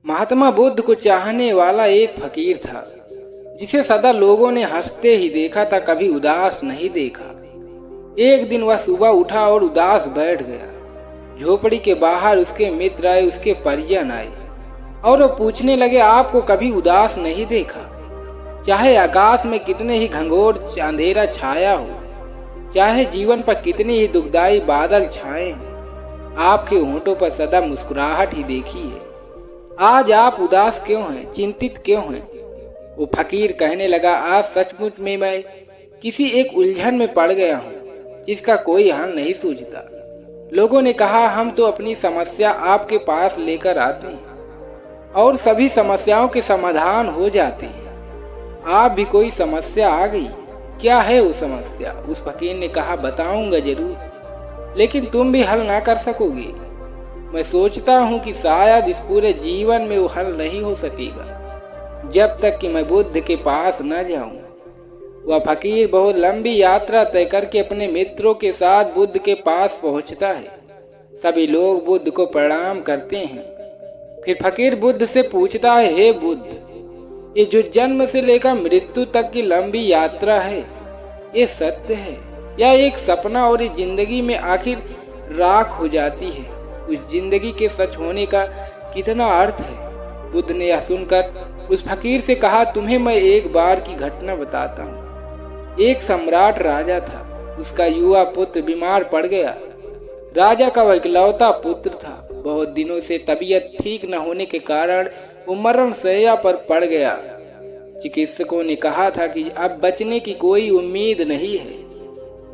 महात्मा बुद्ध को चाहने वाला एक फकीर था जिसे सदा लोगों ने हंसते ही देखा था, कभी उदास नहीं देखा। एक दिन वह सुबह उठा और उदास बैठ गया। झोपड़ी के बाहर उसके मित्र आए, उसके परिजन आए और वो पूछने लगे, आपको कभी उदास नहीं देखा? चाहे आकाश में कितने ही घंघोर अंधेरा छाया हो, चाहे जीवन पर कितनी ही दुखदाई बादल छाए, आपके होंठों पर सदा मुस्कुराहट ही देखी है। आज आप उदास क्यों हैं, चिंतित क्यों हैं? वो फकीर कहने लगा, आज सचमुच में मैं किसी एक उलझन में पड़ गया हूँ जिसका कोई हल नहीं सूझता। लोगों ने कहा, हम तो अपनी समस्या आपके पास लेकर आते हैं और सभी समस्याओं के समाधान हो जाते हैं। आप भी कोई समस्या आ गई, क्या है वो समस्या? उस फकीर ने कहा, बताऊंगा जरूर, लेकिन तुम भी हल ना कर सकोगे। मैं सोचता हूँ कि शायद इस पूरे जीवन में वो हल नहीं हो सकेगा जब तक कि मैं बुद्ध के पास न जाऊं। वह फकीर बहुत लंबी यात्रा तय करके अपने मित्रों के साथ बुद्ध के पास पहुंचता है। सभी लोग बुद्ध को प्रणाम करते हैं। फिर फकीर बुद्ध से पूछता है, हे बुद्ध, ये जो जन्म से लेकर मृत्यु तक की लंबी यात्रा है, ये सत्य है या एक सपना? और ये जिंदगी में आखिर राख हो जाती है, उस जिंदगी के सच होने का कितना अर्थ है? बुद्ध ने यह सुनकर उस फकीर से कहा, तुम्हें मैं एक बार की घटना बताता हूँ। एक सम्राट राजा था, उसका युवा पुत्र बीमार पड़ गया। राजा का वह इकलौता पुत्र था। बहुत दिनों से तबीयत ठीक न होने के कारण वो मरण शैया पर पड़ गया। चिकित्सकों ने कहा था कि अब बचने की कोई उम्मीद नहीं है।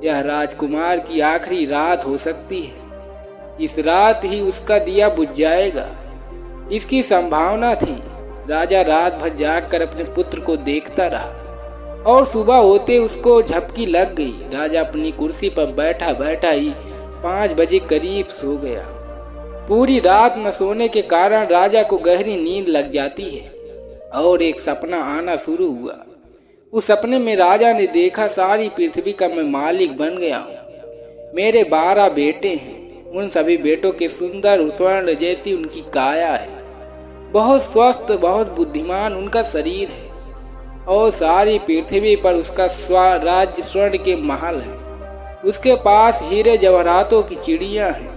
यह राजकुमार की आखिरी रात हो सकती है। इस रात ही उसका दिया बुझ जाएगा, इसकी संभावना थी। राजा रात भर जागकर अपने पुत्र को देखता रहा और सुबह होते उसको झपकी लग गई। राजा अपनी कुर्सी पर बैठा बैठा ही 5 बजे करीब सो गया। पूरी रात न सोने के कारण राजा को गहरी नींद लग जाती है और एक सपना आना शुरू हुआ। उस सपने में राजा ने देखा, सारी पृथ्वी का मैं मालिक बन गया हूँ। मेरे 12 बेटे हैं। उन सभी बेटों के सुंदर स्वर्ण जैसी उनकी काया है। बहुत स्वस्थ, बहुत बुद्धिमान उनका शरीर है और सारी पृथ्वी पर उसका स्वराज्य स्वर्ण के महल है। उसके पास हीरे जवाहरातों की चिड़िया हैं।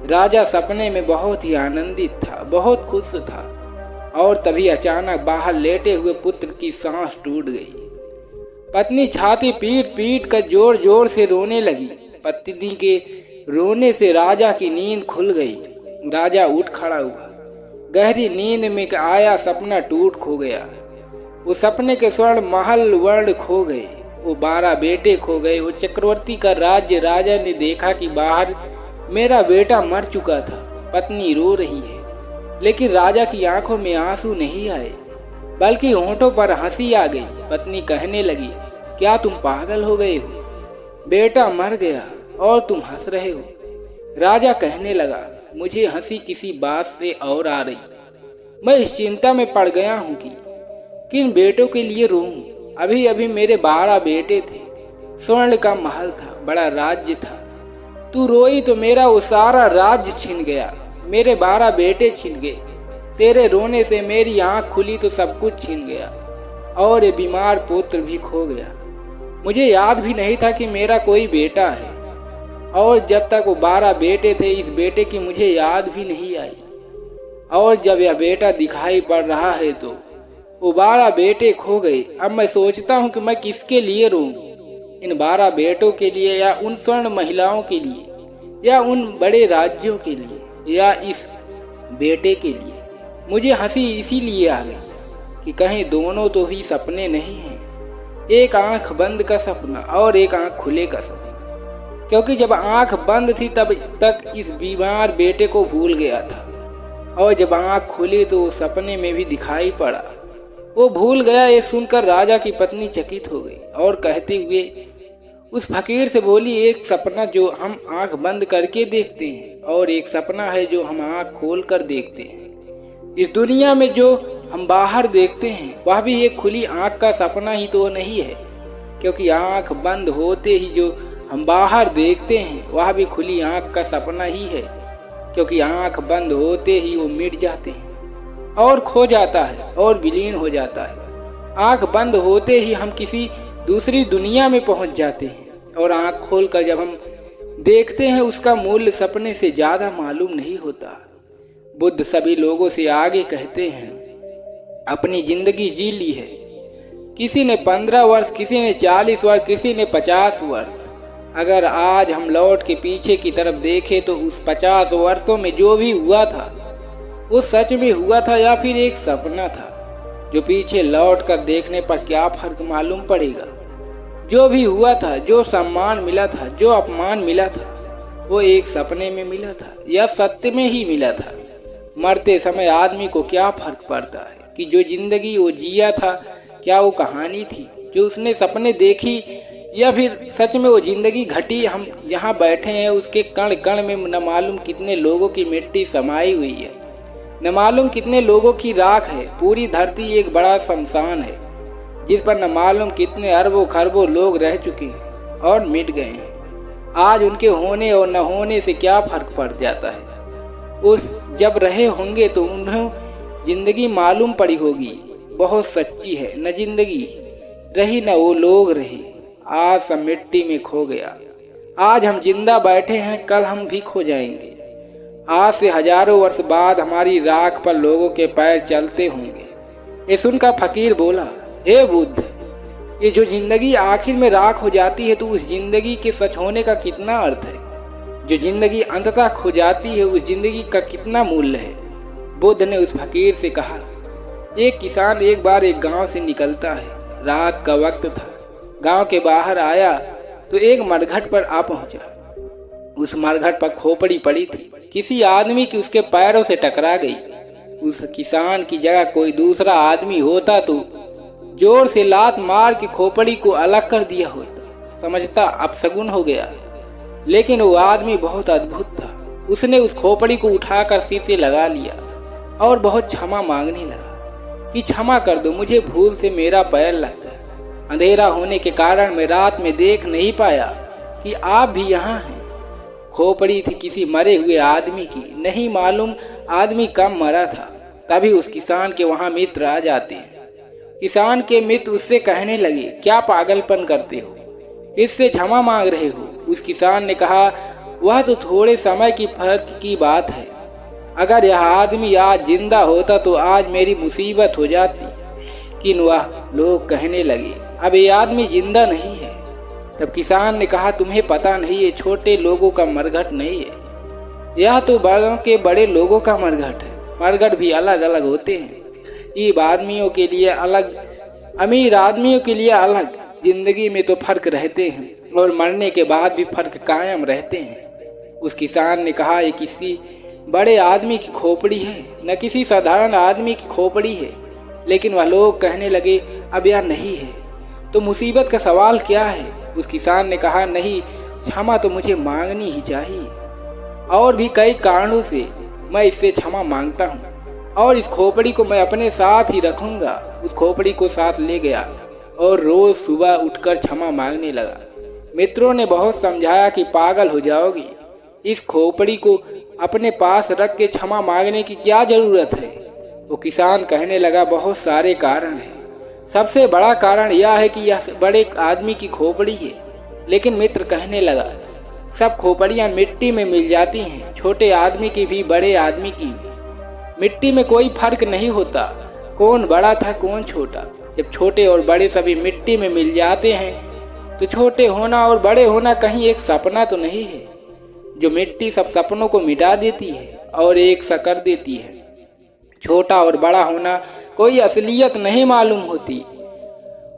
राजा सपने में बहुत ही आनंदित था, बहुत खुश था और तभी अचानक बाहर लेटे हुए पुत्र की सांस टूट गई। पत्नी छाती पीट पीट कर जोर जोर से रोने लगी। पत्नी के रोने से राजा की नींद खुल गई। राजा उठ खड़ा हुआ। गहरी नींद में आया सपना टूट खो गया। वो सपने के स्वर्ण महल वर्ण खो गए। वो 12 बेटे खो गए। वो चक्रवर्ती का राज्य। राजा ने देखा कि बाहर मेरा बेटा मर चुका था। पत्नी रो रही है, लेकिन राजा की आंखों में आंसू नहीं आए, बल्कि होंठों पर हंसी आ गई। पत्नी कहने लगी, क्या तुम पागल हो गए हो? बेटा मर गया और तुम हंस रहे हो। राजा कहने लगा, मुझे हंसी किसी बात से और आ रही। मैं इस चिंता में पड़ गया हूँ कि किन बेटों के लिए रोऊं। अभी अभी मेरे 12 बेटे थे, स्वर्ण का महल था, बड़ा राज्य था। तू रोई तो मेरा वो सारा राज्य छिन गया, मेरे 12 बेटे छिन गए। तेरे रोने से मेरी आंख खुली तो सब कुछ छिन गया और ये बीमार पुत्र भी खो गया। मुझे याद भी नहीं था कि मेरा कोई बेटा है और जब तक वो 12 बेटे थे, इस बेटे की मुझे याद भी नहीं आई। और जब यह बेटा दिखाई पड़ रहा है तो वो 12 बेटे खो गए। अब मैं सोचता हूँ कि मैं किसके लिए रोऊं, इन 12 बेटों के लिए या उन स्वर्ण महिलाओं के लिए या उन बड़े राज्यों के लिए या इस बेटे के लिए। मुझे हंसी इसीलिए आ गई कि कहीं दोनों तो ही सपने नहीं हैं, एक आंख बंद का सपना और एक आंख खुले का सपना। क्योंकि जब आंख बंद थी तब तक इस बीमार बेटे को भूल गया था और जब आंख खुली तो वो सपने में भी दिखाई पड़ा। वो भूल गया। ये सुनकर राजा की पत्नी चकित हो गई और कहते हुए उस फकीर से बोली, एक सपना जो हम आंख बंद करके देखते हैं और एक सपना है जो हम आंख खोल कर देखते हैं। इस दुनिया में जो हम बाहर देखते हैं वह भी एक खुली आंख का सपना ही तो नहीं है, क्योंकि आंख बंद होते ही जो हम बाहर देखते हैं वह भी खुली आंख का सपना ही है, क्योंकि आंख बंद होते ही वो मिट जाते हैं और खो जाता है और विलीन हो जाता है। आंख बंद होते ही हम किसी दूसरी दुनिया में पहुंच जाते हैं और आंख खोलकर जब हम देखते हैं उसका मूल्य सपने से ज्यादा मालूम नहीं होता। बुद्ध सभी लोगों से आगे कहते हैं, अपनी जिंदगी जी ली है। किसी ने 15 वर्ष, किसी ने 40 वर्ष, किसी ने 50 वर्ष। अगर आज हम लौट के पीछे की तरफ देखें तो उस 50 वर्षों में जो भी हुआ था वो सच में हुआ था या फिर एक सपना था। जो पीछे लौट कर देखने पर क्या फर्क मालूम पड़ेगा। जो भी हुआ था, जो सम्मान मिला था, जो अपमान मिला था, वो एक सपने में मिला था या सत्य में ही मिला था। मरते समय आदमी को क्या फर्क पड़ता है कि जो जिंदगी वो जिया था क्या वो कहानी थी जो उसने सपने देखी, या फिर सच में वो जिंदगी घटी। हम जहाँ बैठे हैं उसके कण कण में न मालूम कितने लोगों की मिट्टी समाई हुई है, न मालूम कितने लोगों की राख है। पूरी धरती एक बड़ा शमशान है जिस पर न मालूम कितने अरबों खरबों लोग रह चुके हैं और मिट गए हैं। आज उनके होने और न होने से क्या फर्क पड़ जाता है। उस जब रहे होंगे तो उन्हें जिंदगी मालूम पड़ी होगी बहुत सच्ची है। न जिंदगी रही न वो लोग रहे। आज सब मिट्टी में खो गया। आज हम जिंदा बैठे हैं, कल हम भी खो जाएंगे। आज से हजारों वर्ष बाद हमारी राख पर लोगों के पैर चलते होंगे। ये सुनकर फकीर बोला, हे बुद्ध, ये जो जिंदगी आखिर में राख हो जाती है तो उस जिंदगी के सच होने का कितना अर्थ है। जो जिंदगी अंततः खो जाती है उस जिंदगी का कितना मूल्य है। बुद्ध ने उस फकीर से कहा, एक किसान एक बार एक गांव से निकलता है। रात का वक्त था। गांव के बाहर आया तो एक मरघट पर आ पहुंचा। उस मरघट पर खोपड़ी पड़ी थी। किसी आदमी की उसके पैरों से टकरा गई। उस किसान की जगह कोई दूसरा आदमी होता तो जोर से लात मार के खोपड़ी को अलग कर दिया होता। समझता अपशगुन हो गया। लेकिन वो आदमी बहुत अद्भुत था। उसने उस खोपड़ी को उठाकर सिर से लगा लिया और बहुत क्षमा मांगने लगा कि क्षमा कर दो, मुझे भूल से मेरा पैर लग गया। अंधेरा होने के कारण मैं रात में देख नहीं पाया कि आप भी यहाँ हैं। खोपड़ी थी किसी मरे हुए आदमी की। नहीं मालूम आदमी कब मरा था। तभी उस किसान के वहाँ मित्र आ जाते हैं। किसान के मित्र उससे कहने लगे, क्या पागलपन करते हो, किससे क्षमा मांग रहे हो। उस किसान ने कहा, वह तो थोड़े समय की फर्क की बात है। अगर यह आदमी आज जिंदा होता तो आज मेरी मुसीबत हो जाती। किन वह लोग कहने लगे, अब ये आदमी जिंदा नहीं है। तब किसान ने कहा, तुम्हें पता नहीं, ये छोटे लोगों का मरघट नहीं है, यह तो गांव के बड़े लोगों का मरघट है। मरघट भी अलग अलग होते हैं। गरीब आदमियों के लिए अलग, अमीर आदमियों के लिए अलग। जिंदगी में तो फर्क रहते हैं और मरने के बाद भी फर्क कायम रहते हैं। उस किसान ने कहा, ये किसी बड़े आदमी की खोपड़ी है, न किसी साधारण आदमी की खोपड़ी है। लेकिन वह लोग कहने लगे, अब यह नहीं है तो मुसीबत का सवाल क्या है। उस किसान ने कहा, नहीं, क्षमा तो मुझे मांगनी ही चाहिए। और भी कई कारणों से मैं इससे क्षमा मांगता हूँ और इस खोपड़ी को मैं अपने साथ ही रखूंगा। उस खोपड़ी को साथ ले गया और रोज सुबह उठकर क्षमा मांगने लगा। मित्रों ने बहुत समझाया कि पागल हो जाओगी, इस खोपड़ी को अपने पास रख के क्षमा मांगने की क्या जरूरत है। वो किसान कहने लगा, बहुत सारे कारण हैं। सबसे बड़ा कारण यह है कि यह बड़े आदमी की खोपड़ी है। लेकिन मित्र कहने लगा, सब खोपड़ियां मिट्टी में मिल जाती हैं, छोटे आदमी की भी बड़े आदमी की भी। मिट्टी में कोई फर्क नहीं होता, कौन बड़ा था कौन छोटा। जब छोटे और बड़े सभी मिट्टी में मिल जाते हैं तो छोटे होना और बड़े होना कहीं एक सपना तो नहीं है। जो मिट्टी सब सपनों को मिटा देती है और एक सा कर देती है। छोटा और बड़ा होना कोई असलियत नहीं मालूम होती।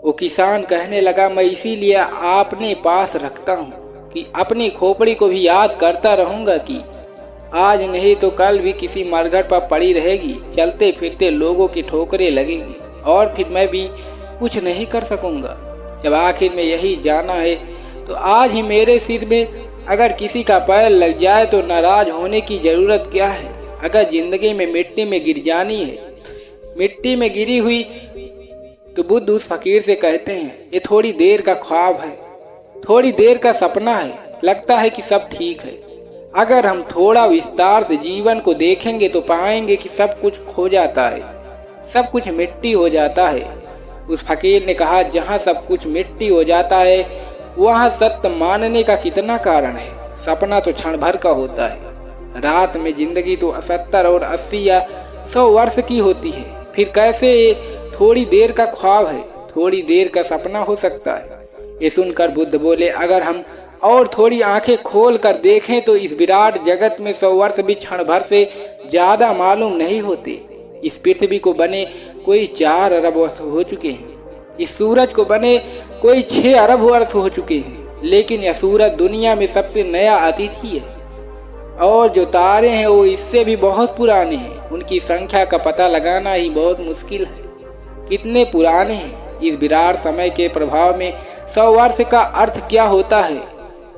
वो किसान कहने लगा, मैं इसीलिए आपने पास रखता हूँ कि अपनी खोपड़ी को भी याद करता रहूंगा कि आज नहीं तो कल भी किसी मरघट पर पड़ी रहेगी। चलते फिरते लोगों की ठोकरें लगेगी और फिर मैं भी कुछ नहीं कर सकूंगा। जब आखिर में यही जाना है तो आज ही मेरे सिर में अगर किसी का पैर लग जाए तो नाराज होने की जरूरत क्या है। अगर जिंदगी में मिट्टी में गिर जानी है, मिट्टी में गिरी हुई तो बुद्ध उस फकीर से कहते हैं, ये थोड़ी देर का ख्वाब है, थोड़ी देर का सपना है। लगता है कि सब ठीक है। अगर हम थोड़ा विस्तार से जीवन को देखेंगे तो पाएंगे कि सब कुछ खो जाता है, सब कुछ मिट्टी हो जाता है। उस फकीर ने कहा, जहाँ सब कुछ मिट्टी हो जाता है वहाँ सत्य मानने का कितना कारण है। सपना तो क्षण भर का होता है, रात में जिंदगी तो 70 और 80 या 100 वर्ष की होती है। फिर कैसे ये थोड़ी देर का ख्वाब है, थोड़ी देर का सपना हो सकता है। ये सुनकर बुद्ध बोले, अगर हम और थोड़ी आंखें खोल कर देखें तो इस विराट जगत में 100 वर्ष भी क्षण भर से ज्यादा मालूम नहीं होते। इस पृथ्वी को बने कोई 4 अरब वर्ष हो चुके हैं, इस सूरज को बने कोई 6 अरब वर्ष हो चुके हैं, लेकिन यह सूरज दुनिया में सबसे नया अतिथि है। और जो तारे हैं वो इससे भी बहुत पुराने हैं, उनकी संख्या का पता लगाना ही बहुत मुश्किल है। कितने पुराने हैं। इस विराट समय के प्रभाव में 100 वर्ष का अर्थ क्या होता है?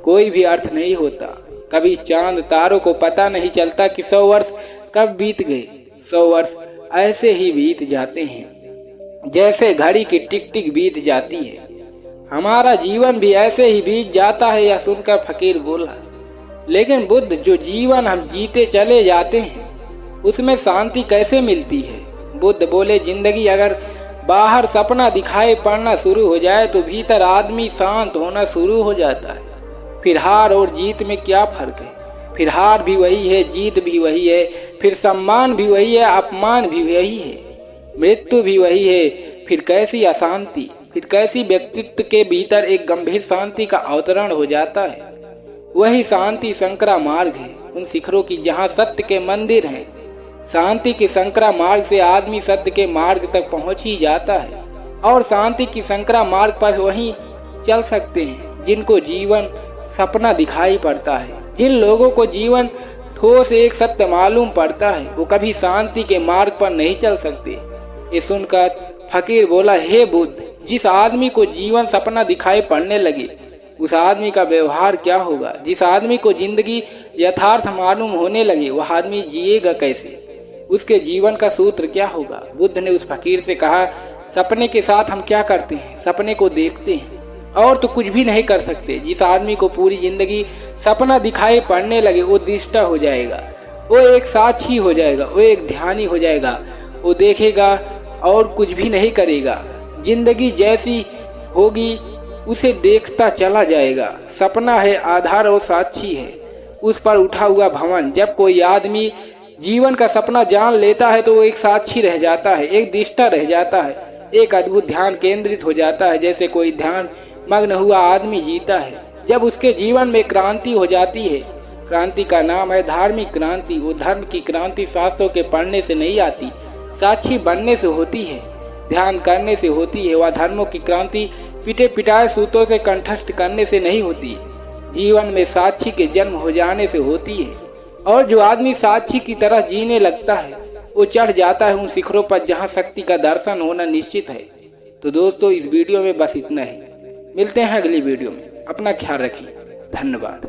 कोई भी अर्थ नहीं होता। कभी चांद तारों को पता नहीं चलता कि 100 वर्ष कब बीत गए। 100 वर्ष ऐसे ही बीत जाते हैं जैसे घड़ी की टिक टिक बीत जाती है। हमारा जीवन भी ऐसे ही बीत जाता है। यह सुनकर फकीर बोला, लेकिन बुद्ध, जो जीवन हम जीते चले जाते हैं उसमें शांति कैसे मिलती है? बुद्ध बोले, जिंदगी अगर बाहर सपना दिखाई पड़ना शुरू हो जाए तो भीतर आदमी शांत होना शुरू हो जाता है। फिर हार और जीत में क्या फर्क है? फिर हार भी वही है, जीत भी वही है, फिर सम्मान भी वही है, अपमान भी वही है, मृत्यु भी वही है। फिर कैसी अशांति, फिर कैसी व्यक्तित्व के भीतर एक गंभीर शांति का अवतरण हो जाता है। वही शांति संकरा मार्ग है, उन शिखरों की जहाँ सत्य के मंदिर हैं। शांति के संकरा मार्ग से आदमी सत्य के मार्ग तक पहुँच ही जाता है, और शांति की संकरा मार्ग पर वही चल सकते हैं जिनको जीवन सपना दिखाई पड़ता है। जिन लोगों को जीवन ठोस एक सत्य मालूम पड़ता है वो कभी शांति के मार्ग पर नहीं चल सकते। ये सुनकर फकीर बोला, हे बुद्ध, जिस आदमी को जीवन सपना दिखाई पड़ने लगे उस आदमी का व्यवहार क्या होगा? जिस आदमी को जिंदगी यथार्थ मालूम होने लगे वह आदमी जिएगा कैसे? उसके जीवन का सूत्र क्या होगा? बुद्ध ने उस फकीर से कहा, सपने के साथ हम क्या करते हैं? सपने को देखते हैं और तो कुछ भी नहीं कर सकते। जिस आदमी को पूरी जिंदगी सपना दिखाई पड़ने लगे वो दृष्टा हो जाएगा, वो एक साक्षी हो जाएगा, वो एक ध्यानी हो जाएगा। वो देखेगा और कुछ भी नहीं करेगा। जिंदगी जैसी होगी उसे देखता चला जाएगा। सपना है आधार और साक्षी है, उस पर उठा हुआ भवन। जब कोई आदमी जीवन का सपना जान लेता है तो वो एक साक्षी रह जाता है, एक दृष्टा रह जाता है, एक अद्भुत ध्यान केंद्रित हो जाता है। जैसे कोई ध्यान मग्न हुआ आदमी जीता है। जब उसके जीवन में क्रांति हो जाती है, क्रांति का नाम है धार्मिक क्रांति। वो धर्म की क्रांति शास्त्रों के पढ़ने से नहीं आती, साक्षी बनने से होती है, ध्यान करने से होती है। वह धर्मों की क्रांति पिटे पिटाए सूतों से कंठस्थ करने से नहीं होती, जीवन में साक्षी के जन्म हो जाने से होती है। और जो आदमी साक्षी की तरह जीने लगता है वो चढ़ जाता है उन शिखरों पर जहाँ शक्ति का दर्शन होना निश्चित है। तो दोस्तों, इस वीडियो में बस इतना ही। मिलते हैं अगली वीडियो में। अपना ख्याल रखिए। धन्यवाद।